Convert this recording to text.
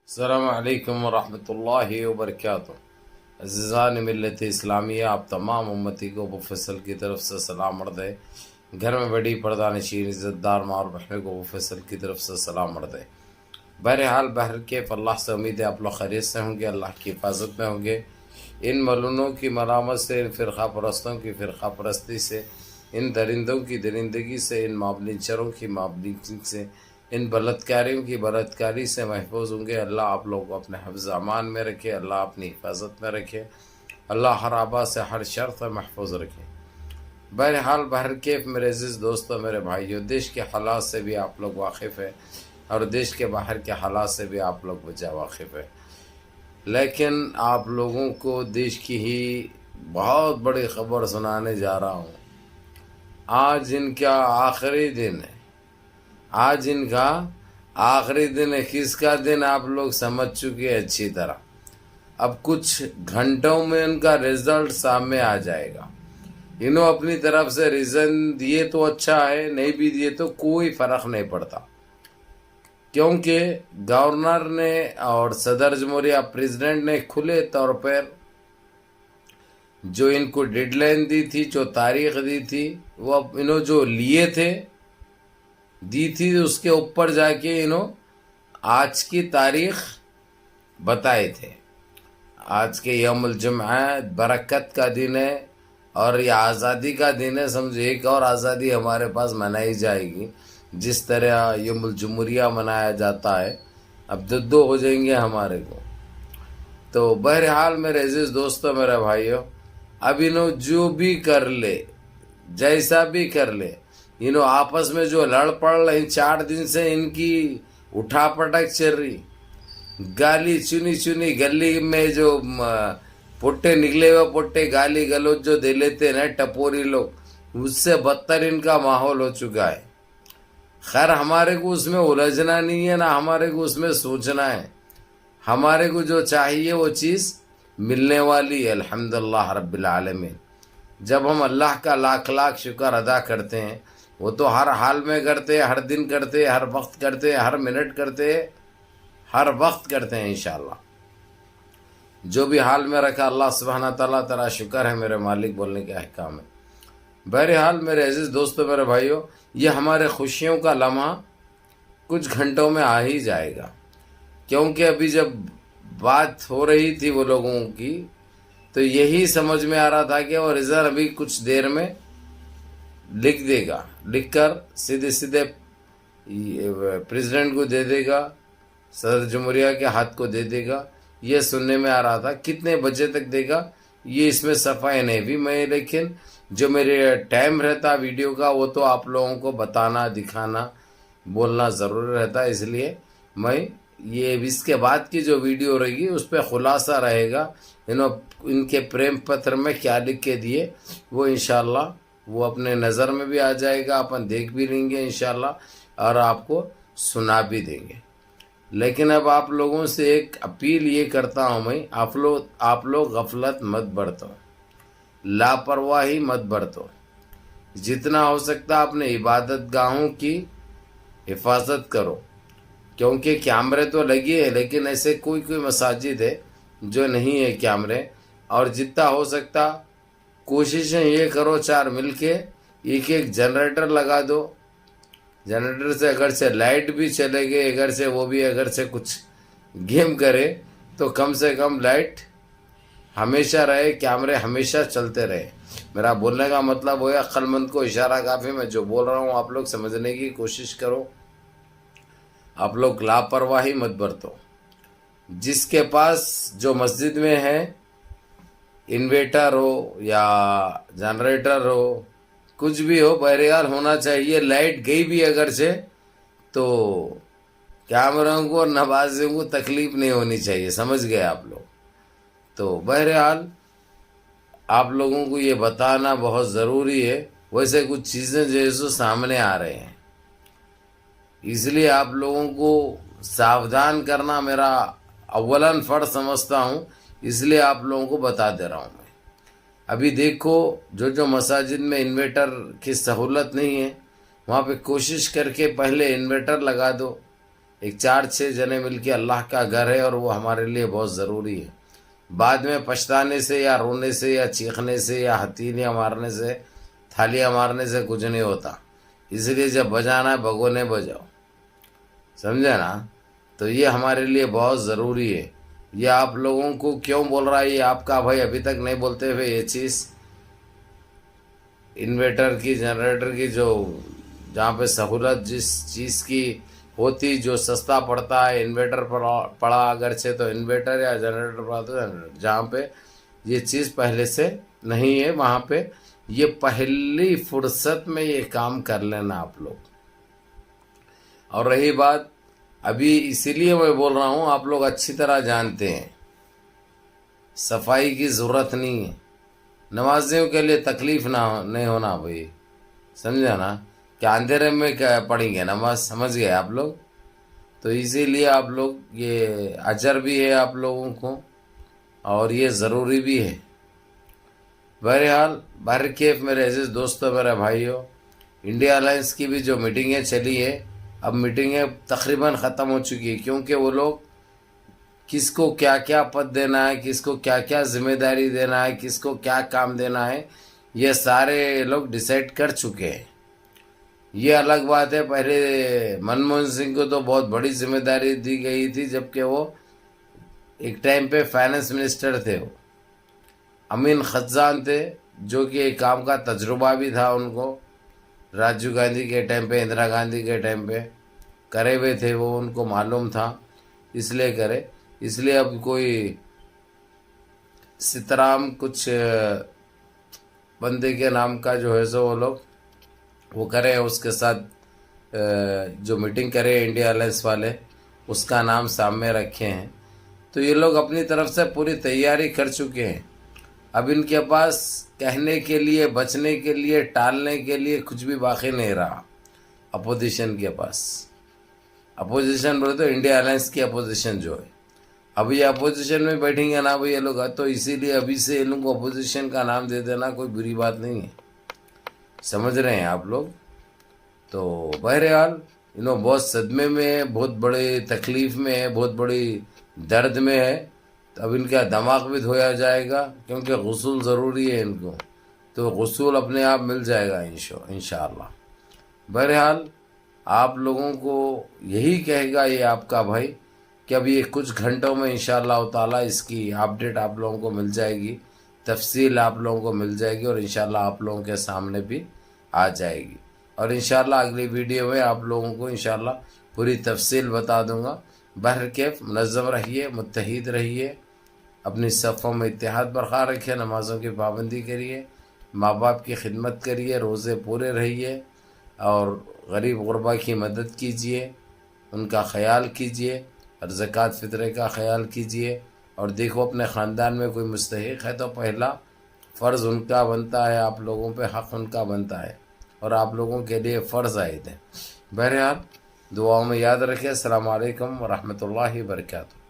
السلام علیکم ورحمۃ اللہ وبرکاتہ۔ عزیزان ملت اسلامیہ، آپ تمام امتی کو ابو فیصل کی طرف سے سلام عرض ہے۔ گھر میں بڑی پردہ نشین عزت دار ماں اور بہنوں کو ابو فیصل کی طرف سے سلام عرض ہے۔ بہرحال بہرکیف اللہ سے امید ہے آپ لوگ خیریت سے ہوں گے، اللہ کی حفاظت میں ہوں گے۔ ان ملونوں کی ملامت سے، ان فرقہ پرستوں کی فرقہ پرستی سے، ان درندوں کی درندگی سے، ان معاملینچروں کی معاملینچی سے، ان بلاتکاریوں کی بلاتکاری سے محفوظ ہوں گے۔ اللہ آپ لوگوں کو اپنے حفظ امان میں رکھے، اللہ اپنی حفاظت میں رکھے، اللہ ہر آبا سے ہر شر سے محفوظ رکھے۔ بہرحال بہرکیف میرے عزیز دوستوں، میرے بھائیوں، دیش کے حالات سے بھی آپ لوگ واقف ہیں اور دیش کے باہر کے حالات سے بھی آپ لوگ بجا واقف ہیں، لیکن آپ لوگوں کو دیش کی ہی بہت بڑی خبر سنانے جا رہا ہوں۔ آج ان کا آخری دن ہے، آج ان کا آخری دن ہے۔ کس کا دن آپ لوگ سمجھ چکے ہیں اچھی طرح۔ اب کچھ گھنٹوں میں ان کا رزلٹ سامنے آ جائے گا۔ انہوں اپنی طرف سے ریزن دیے تو اچھا ہے، نہیں بھی دیے تو کوئی فرق نہیں پڑتا، کیونکہ گورنر نے اور صدر جمہوریہ پریزیڈنٹ نے کھلے طور پر جو ان کو ڈیڈ لائن دی تھی، جو تاریخ دی تھی، وہ انہوں جو لیے تھے دی تھی، اس کے اوپر جا کے انہوں آج کی تاریخ بتائے تھے۔ آج کے یوم الجمعہ برکت کا دن ہے اور یہ آزادی کا دن ہے۔ سمجھے ایک اور آزادی ہمارے پاس منائی جائے گی، جس طرح یوم الجمہوریہ منایا جاتا ہے، اب دو ہو جائیں گے ہمارے کو۔ تو بہرحال میرے عزیز دوستوں، میرے بھائیوں، اب انہوں جو بھی کر لے، جیسا بھی کر لے، انہوں آپس میں جو لڑ پڑ رہے، 4 دن سے ان کی اٹھا پٹک چل رہی، گالی چنی چنی، گلی میں جو پٹے نکلے ہوئے پٹے گالی گلوچ جو دے لیتے نا ٹپوری لوگ، اس سے بدتر ان کا ماحول ہو چکا ہے۔ خیر ہمارے کو اس میں الجھنا نہیں ہے، نہ ہمارے کو اس میں سوچنا ہے۔ ہمارے کو جو چاہیے وہ چیز ملنے والی ہے، الحمدللہ رب العالمین۔ جب ہم اللہ کا لاکھ لاکھ شکر ادا کرتے ہیں، وہ تو ہر حال میں کرتے، ہر دن کرتے، ہر وقت کرتے، ہر منٹ کرتے، ہر وقت کرتے ہیں انشاءاللہ۔ جو بھی حال میں رکھا اللہ سبحانہ تعالیٰ تیرا شکر ہے میرے مالک بولنے کے احکام ہے۔ بہرحال میرے عزیز دوستو، میرے بھائیوں، یہ ہمارے خوشیوں کا لمحہ کچھ گھنٹوں میں آ ہی جائے گا، کیونکہ ابھی جب بات ہو رہی تھی وہ لوگوں کی تو یہی سمجھ میں آ رہا تھا کہ وہ رزلٹ ابھی کچھ دیر میں لکھ دے گا، لکھ کر سیدھے سیدھے پریزیڈنٹ کو دے دے گا، صدر جمہوریہ کے ہاتھ کو دے دے گا۔ یہ سننے میں آ رہا تھا، کتنے بجے تک دے گا یہ اس میں صفائی نہیں بھی میں، لیکن جو میرے ٹائم رہتا ویڈیو کا وہ تو آپ لوگوں کو بتانا، دکھانا، بولنا ضروری رہتا، اس لیے میں یہ اس کے بعد کی جو ویڈیو رہے گی اس پہ خلاصہ رہے گا، ان کے پریم پتر میں کیا لکھ کے دیے وہ انشاءاللہ وہ اپنے نظر میں بھی آ جائے گا، اپن دیکھ بھی لیں گے انشاءاللہ اور آپ کو سنا بھی دیں گے۔ لیکن اب آپ لوگوں سے ایک اپیل یہ کرتا ہوں میں، آپ لوگ غفلت مت برتو، لاپرواہی مت برتو، جتنا ہو سکتا اپنے عبادت گاہوں کی حفاظت کرو، کیونکہ کیمرے تو لگے ہیں لیکن ایسے کوئی مساجد ہے جو نہیں ہے کیمرے، اور جتنا ہو سکتا کوششیں یہ کرو 4 مل کے ایک جنریٹر لگا دو۔ جنریٹر سے اگر سے لائٹ بھی چلے گئے، اگر سے وہ بھی اگر سے کچھ گیم کرے تو کم سے کم لائٹ ہمیشہ رہے، کیمرے ہمیشہ چلتے رہے۔ میرا بولنے کا مطلب وہ ہے، عقل مند کو اشارہ کافی، میں جو بول رہا ہوں آپ لوگ سمجھنے کی کوشش کرو۔ آپ لوگ لاپرواہی مت برتو۔ جس کے پاس جو مسجد میں ہے انویٹر ہو یا جنریٹر ہو، کچھ بھی ہو، بہرحال ہونا چاہیے۔ لائٹ گئی بھی اگر سے تو کیمروں کو اور نوازوں کو تکلیف نہیں ہونی چاہیے، سمجھ گئے آپ لوگ۔ تو بہرحال آپ لوگوں کو یہ بتانا بہت ضروری ہے۔ ویسے کچھ چیزیں جو سامنے آ رہے ہیں، اس لیے آپ لوگوں کو ساودھان کرنا میرا اولاً فرض سمجھتا ہوں، اس لیے آپ لوگوں کو بتا دے رہا ہوں میں۔ ابھی دیکھو جو مساجد میں انویٹر کی سہولت نہیں ہے، وہاں پہ کوشش کر کے پہلے انویٹر لگا دو۔ ایک 4-6 جنے مل کے اللہ کا گھر ہے اور وہ ہمارے لیے بہت ضروری ہے. بعد میں پچھتانے سے یا رونے سے یا چیخنے سے یا ہتھیلیاں مارنے سے تھالیاں مارنے سے کچھ نہیں ہوتا. اس لیے جب بجانا ہے بھگونے بجاؤ, سمجھے نا. تو یہ ہمارے لیے بہت ضروری ہے. یہ آپ لوگوں کو کیوں بول رہا ہے, یہ آپ کا بھائی ابھی تک نہیں بولتے ہوئے یہ چیز انویٹر کی, جنریٹر کی, جو جہاں پہ سہولت جس چیز کی ہوتی, جو سستا پڑتا ہے, انویٹر پڑا اگرچہ تو انویٹر یا جنریٹر پڑا تو جنریٹر, جہاں پہ یہ چیز پہلے سے نہیں ہے وہاں پہ یہ پہلی فرصت میں یہ کام کر لینا آپ لوگ. اور رہی بات, ابھی اسی لیے میں بول رہا ہوں, آپ لوگ اچھی طرح جانتے ہیں صفائی کی ضرورت نہیں ہے. نمازیوں کے لیے تکلیف نہیں ہونا بھائی, سمجھا نا, کہ اندھیرے میں پڑھیں گے نماز, سمجھ گئے آپ لوگ. تو اسی لیے آپ لوگ یہ اجر بھی ہے آپ لوگوں کو اور یہ ضروری بھی ہے. بہرحال بہرکیف میرے عزیز دوستوں, میرے بھائیوں, انڈیا الائنس کی بھی جو میٹنگیں چلی ہے, اب میٹنگیں تقریباً ختم ہو چکی ہے, کیونکہ وہ لوگ کس کو کیا کیا پد دینا ہے, کس کو کیا کیا ذمہ داری دینا ہے, کس کو کیا کام دینا ہے, یہ سارے لوگ ڈیسائیڈ کر چکے ہیں. یہ الگ بات ہے, پہلے منموہن سنگھ کو تو بہت بڑی ذمہ داری دی گئی تھی جبکہ وہ ایک ٹائم پہ فائنانس منسٹر تھے. وہ امین خزان تھے جو کہ کام کا تجربہ بھی تھا ان کو, راجیو گاندھی کے ٹائم پہ, اندرا گاندھی کے ٹائم پہ کرے ہوئے تھے, وہ ان کو معلوم تھا, اس لیے کرے. اس لیے اب کوئی سترام کچھ بندے کے نام کا جو ہے سو وہ لوگ وہ کرے, اس کے ساتھ جو میٹنگ کرے انڈیا الائنس والے, اس کا نام سامنے رکھے ہیں. تو یہ لوگ اپنی طرف سے پوری تیاری کر چکے ہیں. اب ان کے پاس کہنے کے لیے, بچنے کے لیے, ٹالنے کے لیے کچھ بھی باقی نہیں رہا اپوزیشن کے پاس. اپوزیشن بولے تو انڈیا الائنس کی اپوزیشن جو ہے, اب یہ اپوزیشن میں بیٹھیں گے نا بھائی یہ لوگ, تو اسی لیے ابھی سے ان لوگوں کو اپوزیشن کا نام دے دینا کوئی بری بات نہیں ہے, سمجھ رہے ہیں آپ لوگ. تو بہرحال انہوں بہت صدمے میں ہے, بہت بڑی تکلیف میں ہے, بہت بڑی درد میں ہے. تو اب ان کا دماغ بھی دھویا جائے گا کیونکہ غسل ضروری ہے ان کو, تو غسل اپنے آپ مل جائے گا انشاءاللہ. بہرحال آپ لوگوں کو یہی کہے گا یہ آپ کا بھائی کہ اب یہ کچھ گھنٹوں میں انشاءاللہ تعالیٰ اس کی اپڈیٹ آپ لوگوں کو مل جائے گی, تفصیل آپ لوگوں کو مل جائے گی اور انشاءاللہ آپ لوگوں کے سامنے بھی آ جائے گی. اور انشاءاللہ اگلی ویڈیو میں آپ لوگوں کو انشاءاللہ پوری تفصیل بتا دوں گا. بہرکیف منظم رہیے, متحد رہیے, اپنی صفوں میں اتحاد برقرار رکھیے, نمازوں کی پابندی کریے, ماں باپ کی خدمت کریے, روزے پورے رہیے اور غریب غربا کی مدد کیجیے, ان کا خیال کیجیے اور زکوٰۃ فطرے کا خیال کیجیے. اور دیکھو اپنے خاندان میں کوئی مستحق ہے تو پہلا فرض ان کا بنتا ہے, آپ لوگوں پہ حق ان کا بنتا ہے اور آپ لوگوں کے لیے فرض عائد ہے. بہرحال دعاؤں میں یاد رکھیں. السلام علیکم ورحمۃ اللہ وبرکاتہ.